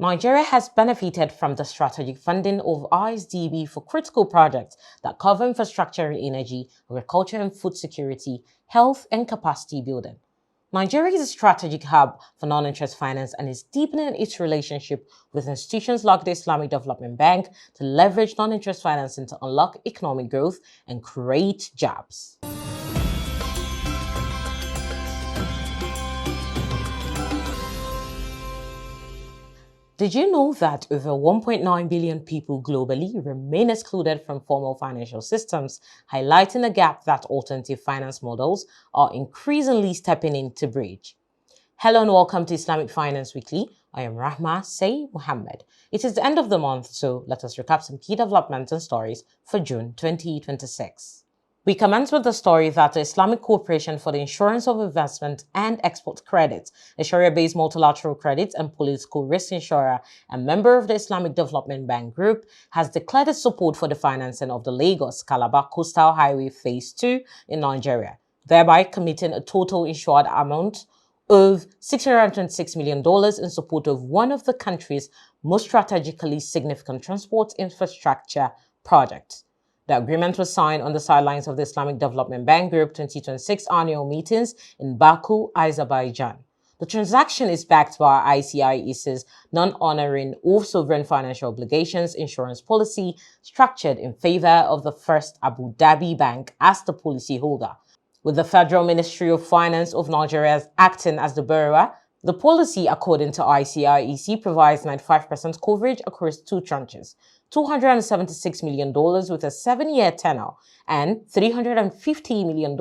Nigeria has benefited from the strategic funding of ISDB for critical projects that cover infrastructure and energy, agriculture and food security, health and capacity building. Nigeria is a strategic hub for non-interest finance and is deepening its relationship with institutions like the Islamic Development Bank to leverage non-interest financing to unlock economic growth and create jobs. Did you know that over 1.9 billion people globally remain excluded from formal financial systems, highlighting a gap that alternative finance models are increasingly stepping in to bridge? Hello and welcome to Islamic Finance Weekly. I am Rahma Say Muhammad. It is the end of the month, so let us recap some key developments and stories for June 2026. We commence with the story that the Islamic Corporation for the Insurance of Investment and Export Credit, a Sharia-based multilateral credit and political risk insurer and member of the Islamic Development Bank Group, has declared its support for the financing of the Lagos-Calabar Coastal Highway Phase 2 in Nigeria, thereby committing a total insured amount of $626 million in support of one of the country's most strategically significant transport infrastructure projects. The agreement was signed on the sidelines of the Islamic Development Bank Group 2026 annual meetings in Baku, Azerbaijan. The transaction is backed by ICIEC's non-honoring of sovereign financial obligations insurance policy structured in favor of the First Abu Dhabi Bank as the policyholder, with the Federal Ministry of Finance of Nigeria acting as the borrower. The policy, according to ICIEC, provides 95% coverage across two tranches, $276 million with a 7-year tenor and $350 million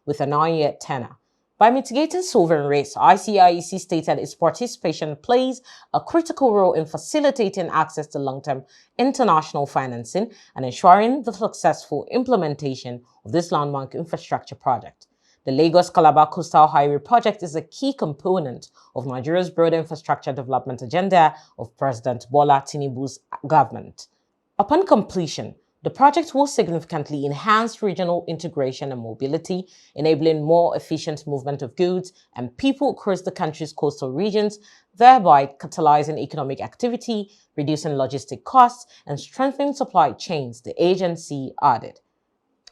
with a 9-year tenor. By mitigating sovereign risk, ICIEC stated its participation plays a critical role in facilitating access to long-term international financing and ensuring the successful implementation of this landmark infrastructure project. The Lagos-Calabar Coastal Highway project is a key component of Nigeria's broader infrastructure development agenda of President Bola Tinubu's government. Upon completion, the project will significantly enhance regional integration and mobility, enabling more efficient movement of goods and people across the country's coastal regions, thereby catalyzing economic activity, reducing logistic costs, and strengthening supply chains, the agency added.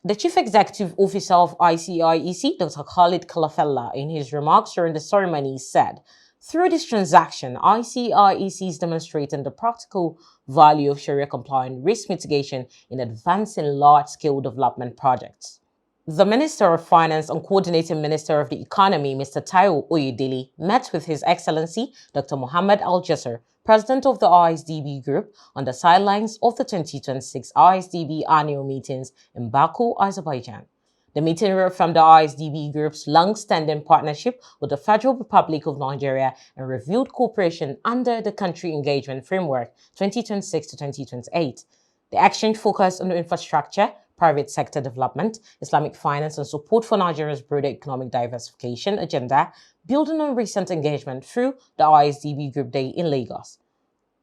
The Chief Executive Officer of ICIEC, Dr. Khalid Kalafella, in his remarks during the ceremony said, "Through this transaction, ICIEC is demonstrating the practical value of Sharia-compliant risk mitigation in advancing large-scale development projects." The Minister of Finance and Coordinating Minister of the Economy, Mr. Taiwo Oyedele, met with His Excellency Dr. Mohammed Al-Jasser, President of the ISDB Group, on the sidelines of the 2026 ISDB annual meetings in Baku, Azerbaijan. The meeting reaffirmed the ISDB Group's long-standing partnership with the Federal Republic of Nigeria and reviewed cooperation under the Country Engagement Framework 2026 to 2028. The exchange focused on infrastructure, private sector development, Islamic finance, and support for Nigeria's broader economic diversification agenda, building on recent engagement through the ISDB Group Day in Lagos.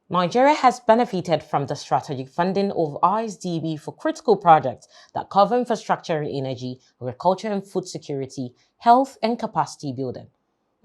Nigeria has benefited from the strategic funding of ISDB for critical projects that cover infrastructure and energy, agriculture and food security, health and capacity building.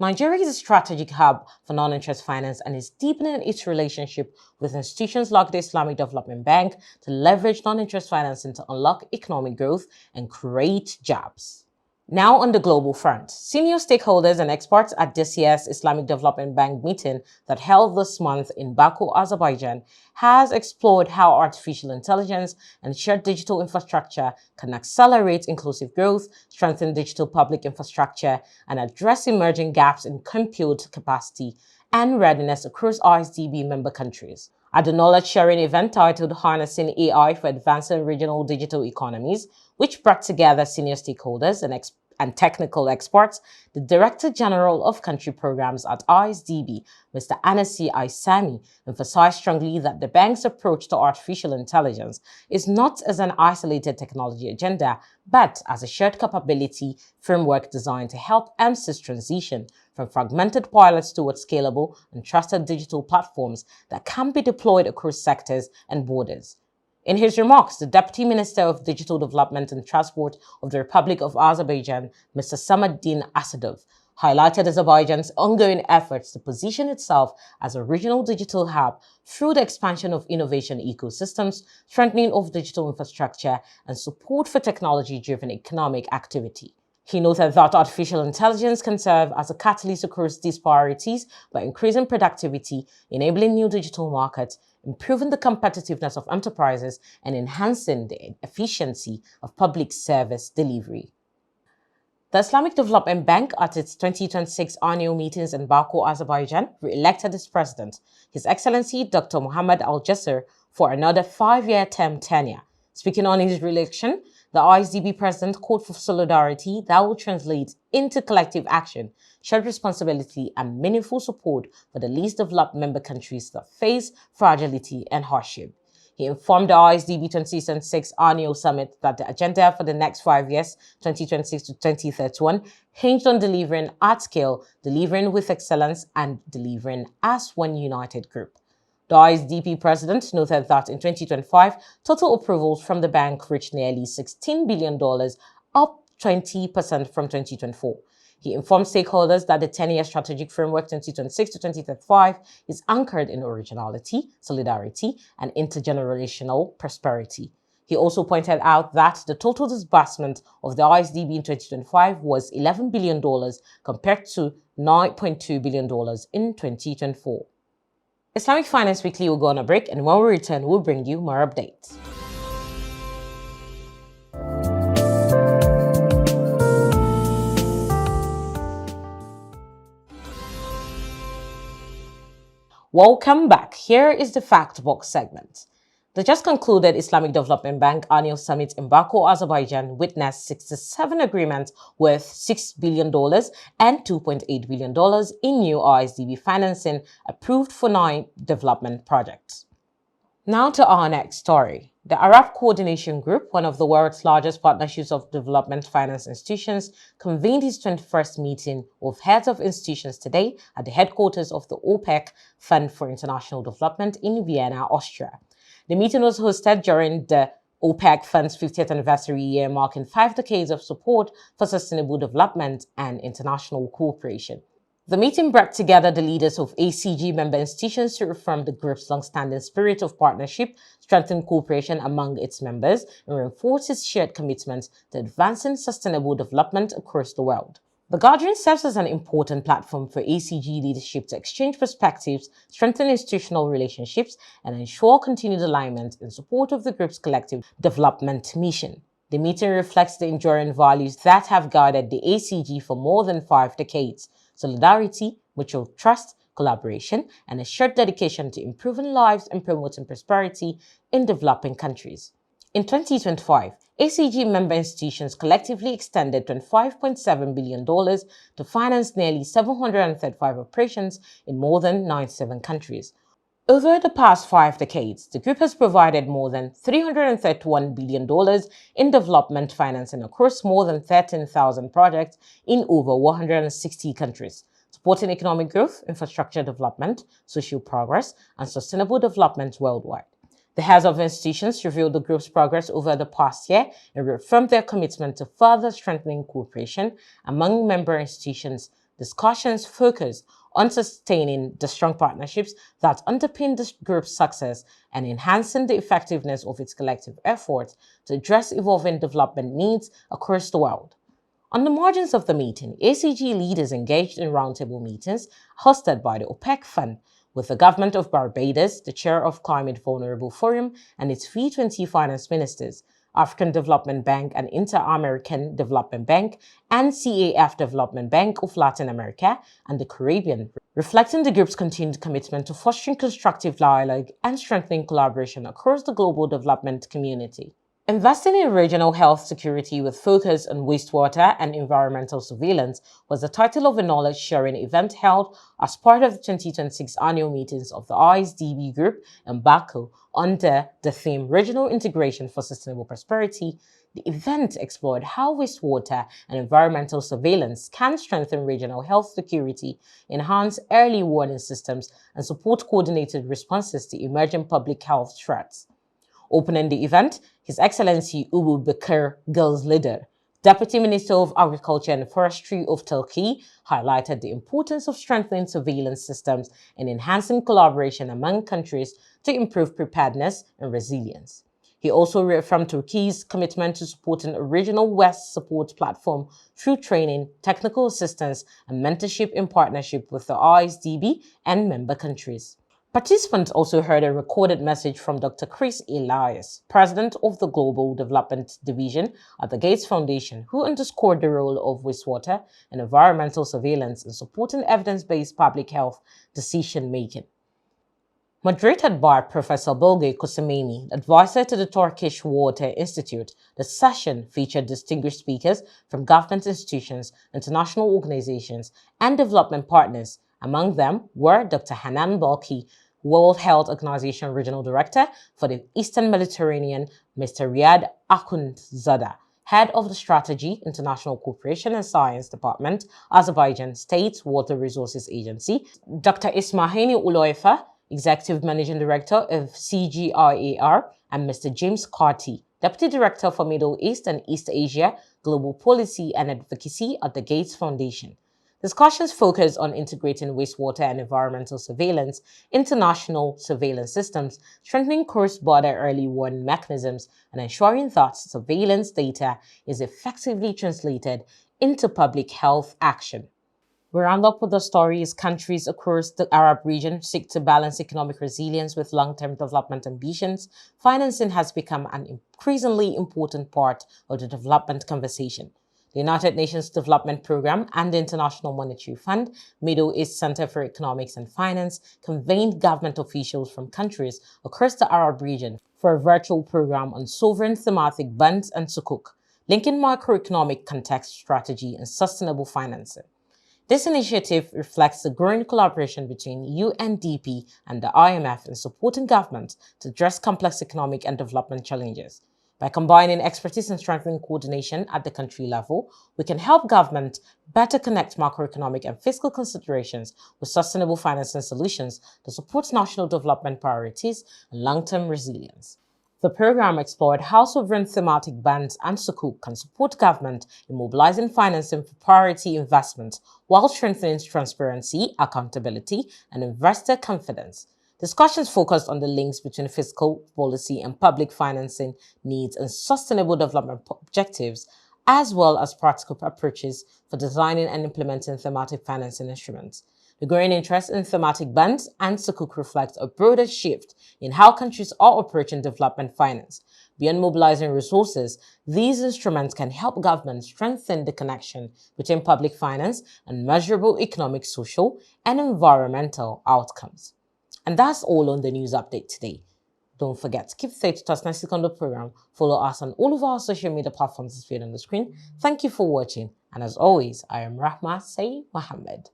Nigeria is a strategic hub for non-interest finance and is deepening its relationship with institutions like the Islamic Development Bank to leverage non-interest financing to unlock economic growth and create jobs. Now on the global front, senior stakeholders and experts at this year's Islamic Development Bank meeting that held this month in Baku, Azerbaijan, has explored how artificial intelligence and shared digital infrastructure can accelerate inclusive growth, strengthen digital public infrastructure, and address emerging gaps in compute capacity and readiness across ISDB member countries. At the knowledge-sharing event titled Harnessing AI for Advancing Regional Digital Economies, which brought together senior stakeholders and technical experts, the Director General of Country Programs at ISDB, Mr. Anasi Aisami, emphasized strongly that the bank's approach to artificial intelligence is not as an isolated technology agenda, but as a shared capability framework designed to help MSIS transition from fragmented pilots towards scalable and trusted digital platforms that can be deployed across sectors and borders. In his remarks, the Deputy Minister of Digital Development and Transport of the Republic of Azerbaijan, Mr. Samaddin Asadov, highlighted Azerbaijan's ongoing efforts to position itself as a regional digital hub through the expansion of innovation ecosystems, strengthening of digital infrastructure, and support for technology-driven economic activity. He noted that artificial intelligence can serve as a catalyst across these priorities by increasing productivity, enabling new digital markets, improving the competitiveness of enterprises, and enhancing the efficiency of public service delivery. The Islamic Development Bank, at its 2026 annual meetings in Baku, Azerbaijan, re-elected its president, His Excellency Dr. Mohammad Al-Jasser, for another 5-year term tenure. Speaking on his re-election, the ISDB president called for solidarity that will translate into collective action, shared responsibility, and meaningful support for the least developed member countries that face fragility and hardship. He informed the ISDB 2026 annual summit that the agenda for the next 5 years, 2026 to 2031, hinged on delivering at scale, delivering with excellence, and delivering as one united group. The ISDP president noted that in 2025, total approvals from the bank reached nearly $16 billion, up 20% from 2024. He informed stakeholders that the 10-year strategic framework 2026 to 2035 is anchored in originality, solidarity, and intergenerational prosperity. He also pointed out that the total disbursement of the ISDB in 2025 was $11 billion compared to $9.2 billion in 2024. Islamic Finance Weekly will go on a break, and when we return, we'll bring you more updates. Welcome back. Here is the Fact Box segment. The just concluded Islamic Development Bank annual summit in Baku, Azerbaijan witnessed 67 agreements worth $6 billion and $2.8 billion in new ISDB financing approved for 9 development projects. Now to our next story. The Arab Coordination Group, one of the world's largest partnerships of development finance institutions, convened its 21st meeting of heads of institutions today at the headquarters of the OPEC Fund for International Development in Vienna, Austria. The meeting was hosted during the OPEC Fund's 50th anniversary year, marking 5 decades of support for sustainable development and international cooperation. The meeting brought together the leaders of ACG member institutions to affirm the group's long-standing spirit of partnership, strengthen cooperation among its members, and reinforce its shared commitment to advancing sustainable development across the world. The gathering serves as an important platform for ACG leadership to exchange perspectives, strengthen institutional relationships, and ensure continued alignment in support of the group's collective development mission. The meeting reflects the enduring values that have guided the ACG for more than 5 decades: solidarity, mutual trust, collaboration, and a shared dedication to improving lives and promoting prosperity in developing countries. In 2025, ACG member institutions collectively extended $25.7 billion to finance nearly 735 operations in more than 97 countries. Over the past 5 decades, the group has provided more than $331 billion in development financing across more than 13,000 projects in over 160 countries, supporting economic growth, infrastructure development, social progress, and sustainable development worldwide. The heads of institutions reviewed the group's progress over the past year and reaffirmed their commitment to further strengthening cooperation among member institutions. Discussions focused on sustaining the strong partnerships that underpin the group's success and enhancing the effectiveness of its collective efforts to address evolving development needs across the world. On the margins of the meeting, ACG leaders engaged in roundtable meetings hosted by the OPEC Fund with the government of Barbados, the chair of Climate Vulnerable Forum, and its V20 finance ministers, African Development Bank and Inter-American Development Bank, and CAF Development Bank of Latin America and the Caribbean, reflecting the group's continued commitment to fostering constructive dialogue and strengthening collaboration across the global development community. Investing in regional health security with focus on wastewater and environmental surveillance was the title of a knowledge-sharing event held as part of the 2026 annual meetings of the ISDB Group in Baku under the theme Regional Integration for Sustainable Prosperity. The event explored how wastewater and environmental surveillance can strengthen regional health security, enhance early warning systems, and support coordinated responses to emerging public health threats. Opening the event, His Excellency Ubu Bakr Gil's leader Deputy Minister of Agriculture and Forestry of Turkey highlighted the importance of strengthening surveillance systems and enhancing collaboration among countries to improve preparedness and resilience. He also reaffirmed Turkey's commitment to supporting a regional West support platform through training, technical assistance, and mentorship in partnership with the ISDB and member countries. Participants also heard a recorded message from Dr. Chris Elias, President of the Global Development Division at the Gates Foundation, who underscored the role of wastewater and environmental surveillance in supporting evidence-based public health decision-making. Moderated by Professor Bilge Kosemeni, advisor to the Turkish Water Institute, the session featured distinguished speakers from government institutions, international organizations, and development partners. Among them were Dr. Hanan Balki, World Health Organization Regional Director for the Eastern Mediterranean, Mr. Riyad Akhundzada, Head of the Strategy, International Cooperation and Science Department, Azerbaijan State Water Resources Agency, Dr. Ismahini Uloifa, Executive Managing Director of CGIAR, and Mr. James Carty, Deputy Director for Middle East and East Asia, Global Policy and Advocacy at the Gates Foundation. Discussions focused on integrating wastewater and environmental surveillance, international surveillance systems, strengthening cross-border early warning mechanisms, and ensuring that surveillance data is effectively translated into public health action. We round up with the stories. Countries across the Arab region seek to balance economic resilience with long-term development ambitions. Financing has become an increasingly important part of the development conversation. The United Nations Development Programme and the International Monetary Fund, Middle East Center for Economics and Finance, convened government officials from countries across the Arab region for a virtual program on sovereign thematic bonds and sukuk, linking macroeconomic context strategy and sustainable financing. This initiative reflects the growing collaboration between UNDP and the IMF in supporting governments to address complex economic and development challenges. By combining expertise and strengthening coordination at the country level, we can help government better connect macroeconomic and fiscal considerations with sustainable financing solutions that support national development priorities and long-term resilience. The program explored how sovereign thematic bonds and sukuk can support government in mobilizing financing for priority investments while strengthening transparency, accountability, and investor confidence. Discussions focused on the links between fiscal policy and public financing needs and sustainable development objectives, as well as practical approaches for designing and implementing thematic financing instruments. The growing interest in thematic bonds and sukuk reflects a broader shift in how countries are approaching development finance. Beyond mobilizing resources, these instruments can help governments strengthen the connection between public finance and measurable economic, social, and environmental outcomes. And that's all on the news update today. Don't forget to keep safe to us next week on the program. Follow us on all of our social media platforms displayed on the screen. Thank you for watching. And as always, I am Rahma Say Mohammed.